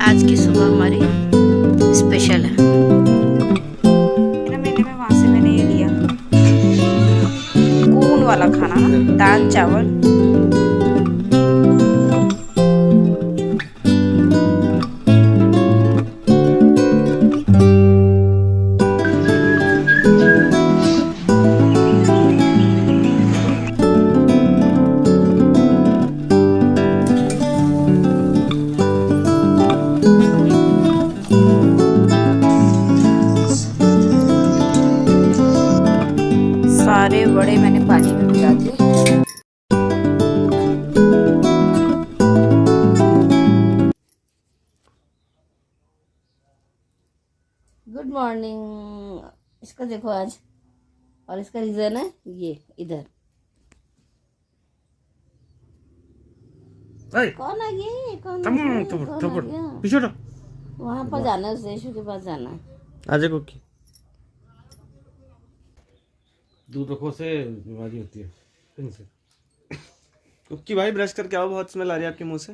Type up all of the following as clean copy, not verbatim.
आज की सुबह हमारी स्पेशल है। मेले में वहाँ से मैंने ये लिया कून वाला खाना ना, दाल चावल। सारे बड़े मैंने पानी में भिगा दिए। Good morning. इसका देखो आज, और इसका रीजन है ये इधर। कौन आ गया? कौन आ गया? वहाँ पर जाना है, उस यीशु के पास जाना है। आजा कुकी। दूध रखो से बीमारी होती है इनसे। कुकी भाई ब्रश करके आओ, बहुत स्मेल आ रही है आपके मुंह से।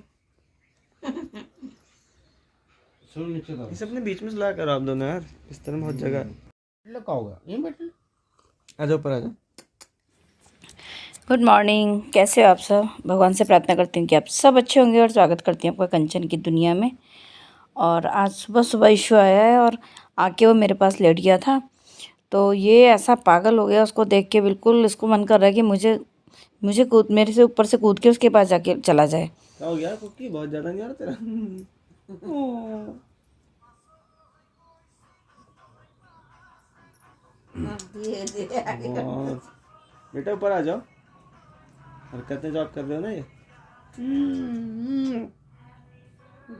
इसे अपने बीच में सुला करो आप दोनों यार, इस तरह बहुत जगह है। आजा ऊपर आजा। गुड मॉर्निंग, कैसे हो आप सब? भगवान से प्रार्थना करती हूँ कि आप सब अच्छे होंगे और स्वागत करती हूँ आपका कंचन की दुनिया में। और आज सुबह सुबह इशू आया है और आके वो मेरे पास लेट गया था, तो ये ऐसा पागल हो गया, उसको देख के बिल्कुल इसको मन कर रहा है कि मुझे मुझे कूद मेरे से ऊपर से कूद के उसके पास जाके चला जाए। क्या हो गया कुकी? बहुत ज्यादा नहीं आ रहा तेरा? बेटा ऊपर आ जाओ, हरकतें जो आप कर रहे हो ना ये।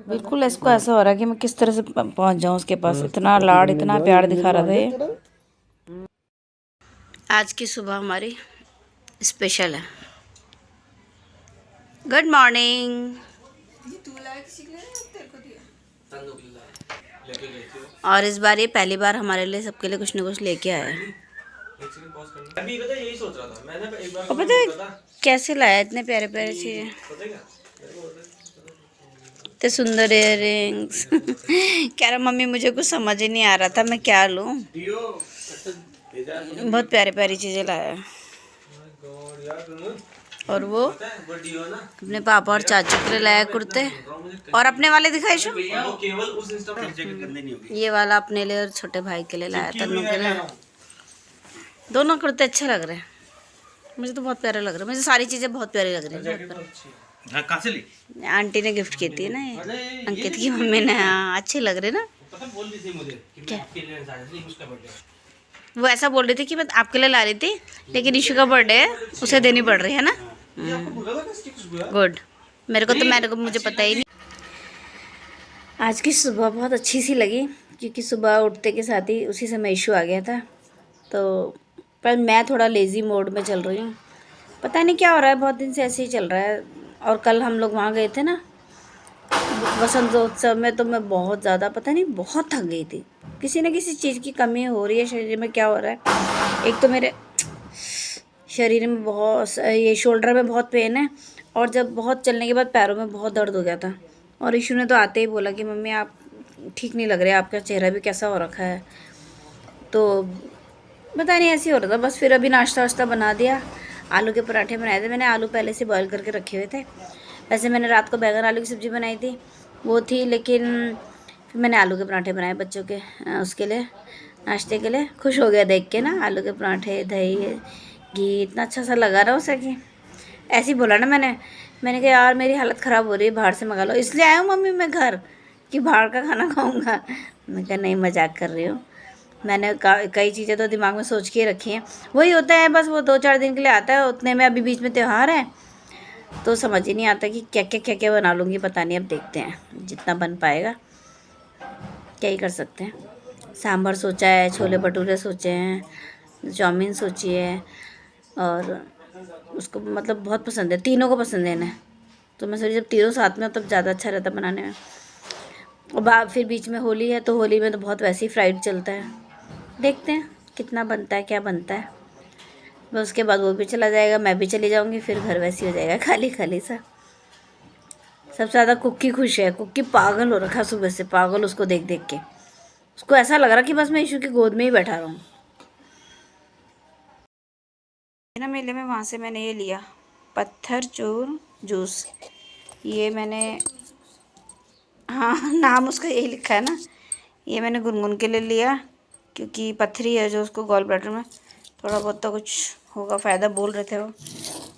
बिल्कुल इसको ऐसा हो रहा है कि मैं किस तरह से पहुंच जाऊं उसके पास। इतना लाड़, इतना प्यार दिखा रहा था ये। आज की सुबह हमारी स्पेशल है। Good morning. और इस बार ये पहली बार हमारे लिए, सबके लिए कुछ ना कुछ लेके आया है। अभी पता यही सोच रहा था मैंने एक बार। और पता है कैसे लाया इतने प्यारे प्यारे चीजें, इतने सुंदर इयररिंग्स। कह रहा मम्मी मुझे कुछ समझ ही नहीं आ रहा था मैं क्या लूं। बहुत प्यारे प्यारी चीजें लाया है। और वो अपने पापा और चाचू के लिए लाया कुर्ते, और अपने वाले दिखाई शो। ये वाला अपने लिए और छोटे भाई के लिए लाया, तन्नू के लिए। दोनों कुर्ते अच्छे लग रहे हैं, मुझे तो बहुत प्यारे लग रहे हैं। मुझे सारी चीज़ें बहुत प्यारी लग रही हैं। कहाँ से ली? आंटी ने गिफ्ट की थी ना ये, अंकित की मम्मी ने। हाँ अच्छे लग रहे ना। क्या वो ऐसा बोल रही थी कि मैं आपके लिए ला रही थी, लेकिन ईशु का बर्थडे है, उसे देनी पड़ रही है ना। गुड। मेरे को मुझे पता ही नहीं। आज की सुबह बहुत अच्छी सी लगी, क्योंकि सुबह उठते के साथ ही उसी समय इशू आ गया था। तो पर मैं थोड़ा लेज़ी मोड में चल रही हूँ, पता नहीं क्या हो रहा है, बहुत दिन से ऐसे ही चल रहा है। और कल हम लोग वहाँ गए थे ना वसंतोत्सव में, तो मैं बहुत ज़्यादा, पता नहीं, बहुत थक गई थी। किसी न किसी चीज़ की कमी हो रही है शरीर में। क्या हो रहा है, एक तो मेरे शरीर में बहुत, ये शोल्डर में बहुत पेन है, और जब बहुत चलने के बाद पैरों में बहुत दर्द हो गया था। और ईशू ने तो आते ही बोला कि मम्मी आप ठीक नहीं लग रहे, आपका चेहरा भी कैसा हो रखा है। तो पता नहीं ऐसे ही हो रहा था बस। फिर अभी नाश्ता वाश्ता बना दिया, आलू के पराठे बनाए थे मैंने। आलू पहले से बॉईल करके रखे हुए थे। वैसे मैंने रात को बैंगन आलू की सब्ज़ी बनाई थी, वो थी, लेकिन फिर मैंने आलू के पराठे बनाए बच्चों के, उसके लिए, नाश्ते के लिए। खुश हो गया देख के ना, आलू के पराठे, दही, घी, इतना अच्छा सा लगा रहा उसे कि ऐसे ही बोला ना मैंने कहा यार मेरी हालत ख़राब हो रही है, बाहर से मंगा लो। इसलिए आया हूँ मम्मी मैं घर, कि बाहर का खाना खाऊँगा। मैं कहा नहीं, मजाक कर रही हूँ। मैंने कई चीज़ें तो दिमाग में सोच के रखी हैं। वही होता है बस, वो 2-4 दिन के लिए आता है, उतने में अभी बीच में त्यौहार है, तो समझ ही नहीं आता कि क्या बना लूँगी। पता नहीं, अब देखते हैं जितना बन पाएगा, क्या ही कर सकते हैं। सांभर सोचा है, छोले भटूरे सोचे हैं, चाउमीन सोची है, और उसको मतलब बहुत पसंद है, तीनों को पसंद है इन्हें। तो मैं सोची जब तीनों साथ में हो तब ज़्यादा अच्छा रहता बनाने में। और फिर बीच में होली है, तो होली में तो बहुत वैसे ही फ्राइड चलता है। देखते हैं कितना बनता है, क्या बनता है। बस उसके बाद वो भी चला जाएगा, मैं भी चली जाऊंगी, फिर घर वैसे हो जाएगा खाली खाली सा। सबसे ज़्यादा कुक्की खुश है। कुक्की पागल हो रखा सुबह से, पागल उसको देख देख के। उसको ऐसा लग रहा कि बस मैं ईशु की गोद में ही बैठा रहूँ। ना मेले में वहाँ से मैंने ये लिया पत्थर चूर जूस। ये मैंने, हाँ नाम उसका यही लिखा है ना। ये मैंने गुनगुन के लिए लिया क्योंकि पथरी है जो उसको गॉल ब्लैडर में, थोड़ा बहुत तो कुछ होगा फ़ायदा बोल रहे थे वो।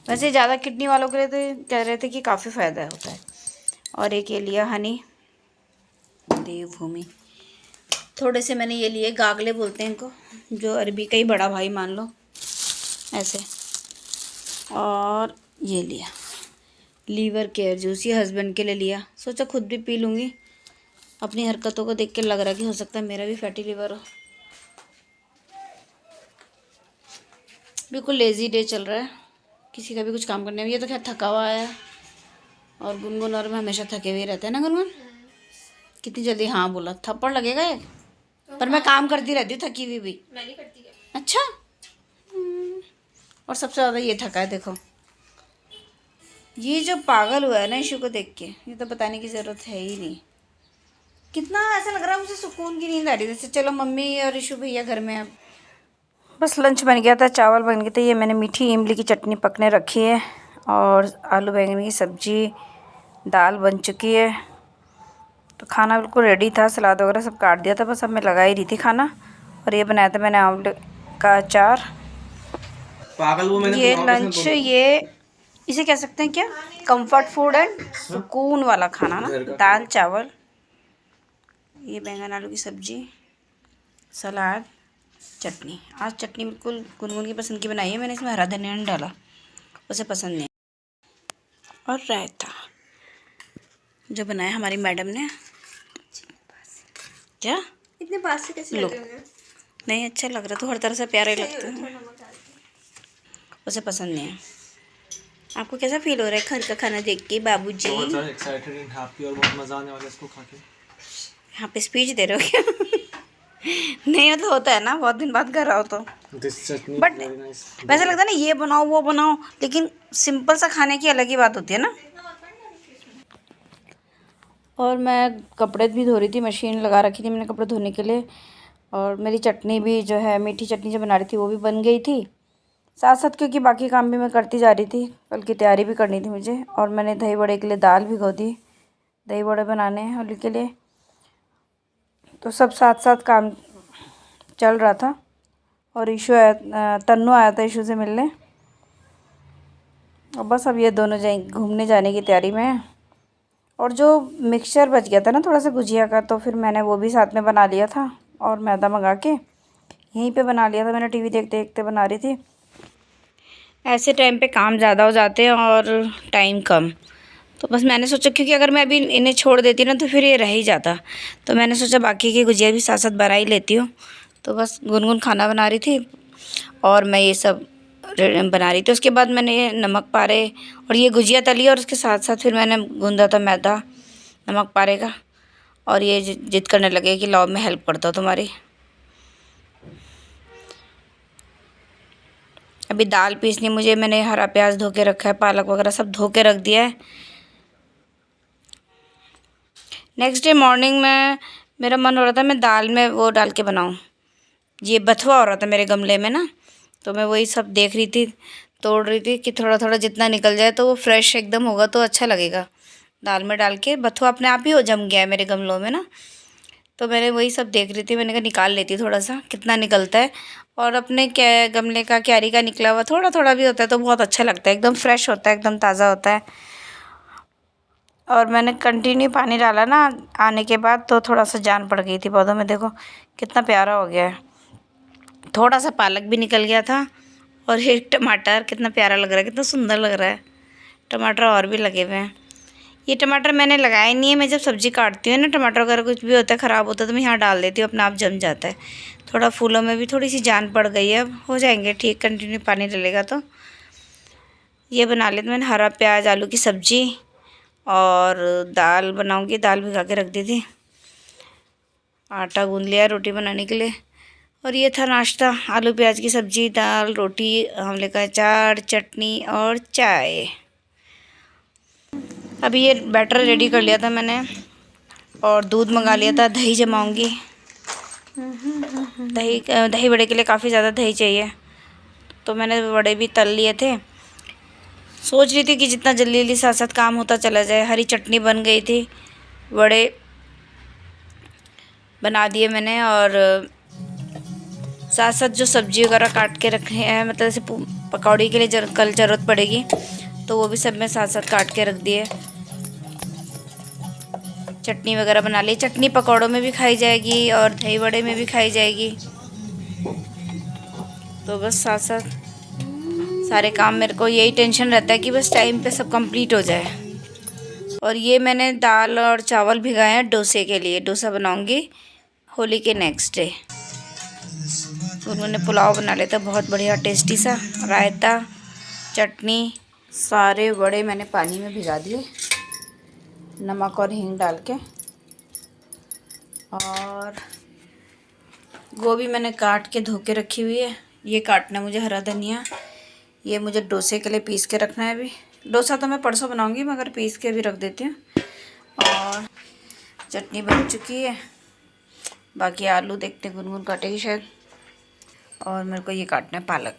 वैसे ज़्यादा किडनी वालों के लिए तो कह रहे थे कि काफ़ी फ़ायदा होता है। और एक ये लिया हनी देवभूमि। थोड़े से मैंने ये लिए गागले बोलते हैं इनको, जो अरबी का ही बड़ा भाई मान लो ऐसे। और ये लिया लीवर केयर जूस, ये हस्बैंड के लिए लिया। सोचा खुद भी पी लूँगी। अपनी हरकतों को देख के लग रहा है कि हो सकता है मेरा भी फैटी लिवर हो। बिल्कुल लेज़ी डे चल रहा है, किसी का भी कुछ काम करने में। ये तो खैर थका हुआ है, और गुनगुन और मैं हमेशा थके हुए रहते हैं ना गुनगुन। कितनी जल्दी हाँ बोला, थप्पड़ लगेगा एक। पर मैं काम करती रहती हूँ थकी हुई भी। मैं नहीं करती क्या? अच्छा। और सबसे ज़्यादा ये थका है देखो। ये जो पागल हुआ है ना ईशु को देख के, ये तो बताने की ज़रूरत है ही नहीं। कितना ऐसा लग रहा है मुझे सुकून की नींद आ रही है, जैसे चलो मम्मी और ईशु भैया घर में अब। बस लंच बन गया था, चावल बन गए थे। ये मैंने मीठी इमली की चटनी पकने रखी है, और आलू बैंगन की सब्ज़ी, दाल बन चुकी है। तो खाना बिल्कुल रेडी था, सलाद वगैरह सब काट दिया था, बस अब मैं लगा ही रही थी खाना। और ये बनाया था मैंने आंवले का अचार। पागल वो मैंने ये लंच, ये इसे कह सकते हैं क्या, कंफर्ट फूड एंड सुकून वाला खाना ना। दाल चावल, ये बैंगन आलू की सब्ज़ी, सलाद, चटनी। आज चटनी बिल्कुल गुनगुन की पसंद की बनाई है मैंने, इसमें हरा धनिया नहीं डाला, उसे पसंद नहीं। और रायता जो बनाया हमारी मैडम ने। क्या इतने पास से कैसे लो, लगे होंगे? नहीं अच्छा लग रहा, तो हर तरह से प्यारे लगते हैं। उसे पसंद नहीं है। आपको कैसा फील हो रहा है घर का खाना देख के बाबूजी? बहुत ज़्यादा एक्साइटेड एंड हैप्पी, और बहुत मज़ा आने वाला है इसको खा के। यहाँ पे स्पीच दे रहे हो क्या? नहीं मतलब होता है ना, बहुत दिन बाद घर आओ तो। बट वैसा लगता है ना, ये बनाओ वो बनाओ, लेकिन सिंपल सा खाने की अलग ही बात होती है ना। और मैं कपड़े भी धो रही थी, मशीन लगा रखी थी मैंने कपड़े धोने के लिए। और मेरी चटनी भी जो है, मीठी चटनी जो बना रही थी वो भी बन गई थी साथ साथ, क्योंकि बाकी काम भी मैं करती जा रही थी। कल की तैयारी भी करनी थी मुझे। और मैंने दही बड़े के लिए दाल भिगो दी, दही बड़े बनाने हैं होली के लिए। तो सब साथ साथ काम चल रहा था। और ईशु आया, तन्नू आया था ईशु से मिलने। और बस अब ये दोनों जाए घूमने जाने की तैयारी में है। और जो मिक्सचर बच गया था ना थोड़ा सा गुजिया का, तो फिर मैंने वो भी साथ में बना लिया था, और मैदा मंगा के यहीं पे बना लिया था मैंने। टीवी देखते देखते बना रही थी। ऐसे टाइम पे काम ज़्यादा हो जाते हैं और टाइम कम, तो बस मैंने सोचा क्योंकि अगर मैं अभी इन्हें छोड़ देती ना तो फिर ये रह ही जाता। तो मैंने सोचा बाकी की गुजिया भी साथ साथ बना ही लेती हूँ। तो बस गुनगुन खाना बना रही थी और मैं ये सब बना रही थी। उसके बाद मैंने ये नमक पारे और ये गुजिया तली, और उसके साथ साथ फिर मैंने गूंदा था मैदा नमक पारे का। और ये जिद करने लगे कि लाओ मैं हेल्प करता हूँ तुम्हारी। अभी दाल पीसनी मुझे, मैंने हरा प्याज धो के रखा है, पालक वगैरह सब धो के रख दिया है। नेक्स्ट डे मॉर्निंग में मेरा मन हो रहा था मैं दाल में वो डाल के बनाऊँ। ये बथुआ हो रहा था मेरे गमले में ना, तो मैं वही सब देख रही थी, तोड़ रही थी कि थोड़ा थोड़ा जितना निकल जाए तो वो फ्रेश एकदम होगा तो अच्छा लगेगा दाल में डाल के। बथुआ अपने आप ही हो जम गया है मेरे गमलों में ना, तो मैंने वही सब देख रही थी। मैंने कहा निकाल लेती थोड़ा सा कितना निकलता है। और अपने क्या गमले का क्यारी का निकला हुआ थोड़ा थोड़ा भी होता है तो बहुत अच्छा लगता है, एकदम फ्रेश होता है, एकदम ताज़ा होता है। और मैंने कंटिन्यू पानी डाला ना आने के बाद, तो थोड़ा सा जान पड़ गई थी पौधों में। देखो कितना प्यारा हो गया है। थोड़ा सा पालक भी निकल गया था, और एक टमाटर कितना प्यारा लग रहा है, कितना सुंदर लग रहा है। टमाटर और भी लगे हुए हैं। ये टमाटर मैंने लगाए नहीं है, मैं जब सब्ज़ी काटती हूँ ना टमाटर वगैरह कुछ भी होता है ख़राब होता है तो मैं यहाँ डाल देती हूँ, अपने आप जम जाता है। थोड़ा फूलों में भी थोड़ी सी जान पड़ गई है, अब हो जाएंगे ठीक, कंटिन्यू पानी डलेगा तो। ये बना लेते मैंने हरा प्याज आलू की सब्ज़ी, और दाल बनाऊँगी, दाल भिगा के रख दी थी। आटा गूँध लिया रोटी बनाने के लिए। और ये था नाश्ता, आलू प्याज की सब्ज़ी, दाल, रोटी, आंवले का अचार, चटनी और चाय। अभी ये बैटर रेडी कर लिया था मैंने और दूध मंगा लिया था। दही जमाऊंगी। दही बड़े के लिए काफ़ी ज़्यादा दही चाहिए, तो मैंने बड़े भी तल लिए थे। सोच रही थी कि जितना जल्दी जल्दी साथ साथ काम होता चला जाए। हरी चटनी बन गई थी, बड़े बना दिए मैंने, और साथ साथ जो सब्ज़ी वगैरह काट के रखे हैं, मतलब जैसे पकौड़ी के लिए कल ज़रूरत पड़ेगी, तो वो भी सब मैं साथ साथ काट के रख दिए। चटनी वगैरह बना ली। चटनी पकौड़ों में भी खाई जाएगी और दही बड़े में भी खाई जाएगी। तो बस साथ साथ सारे काम, मेरे को यही टेंशन रहता है कि बस टाइम पे सब कंप्लीट हो जाए। और ये मैंने दाल और चावल भिगाए हैं डोसे के लिए। डोसा बनाऊंगी होली के नेक्स्ट डे। उन्होंने पुलाव बना लेता, बहुत बढ़िया टेस्टी सा, रायता, चटनी। सारे बड़े मैंने पानी में भिगा दिए नमक और हींग डाल के। और गोभी मैंने काट के धो के रखी हुई है। ये काटना मुझे हरा धनिया। ये मुझे डोसे के लिए पीस के रखना है। अभी डोसा तो मैं परसों बनाऊंगी, मगर पीस के भी रख देती हूँ। और चटनी बन चुकी है। बाकी आलू देखते गुनगुन काटेगी शायद। और मेरे को ये काटना है पालक।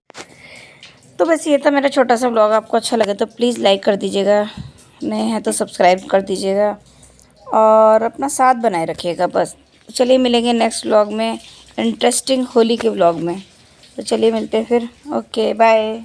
तो बस ये था मेरा छोटा सा व्लॉग। आपको अच्छा लगे तो प्लीज़ लाइक कर दीजिएगा, नए हैं तो सब्सक्राइब कर दीजिएगा और अपना साथ बनाए रखिएगा। बस चलिए मिलेंगे नेक्स्ट व्लॉग में, इंटरेस्टिंग होली के व्लॉग में। तो चलिए मिलते हैं फिर। Okay bye.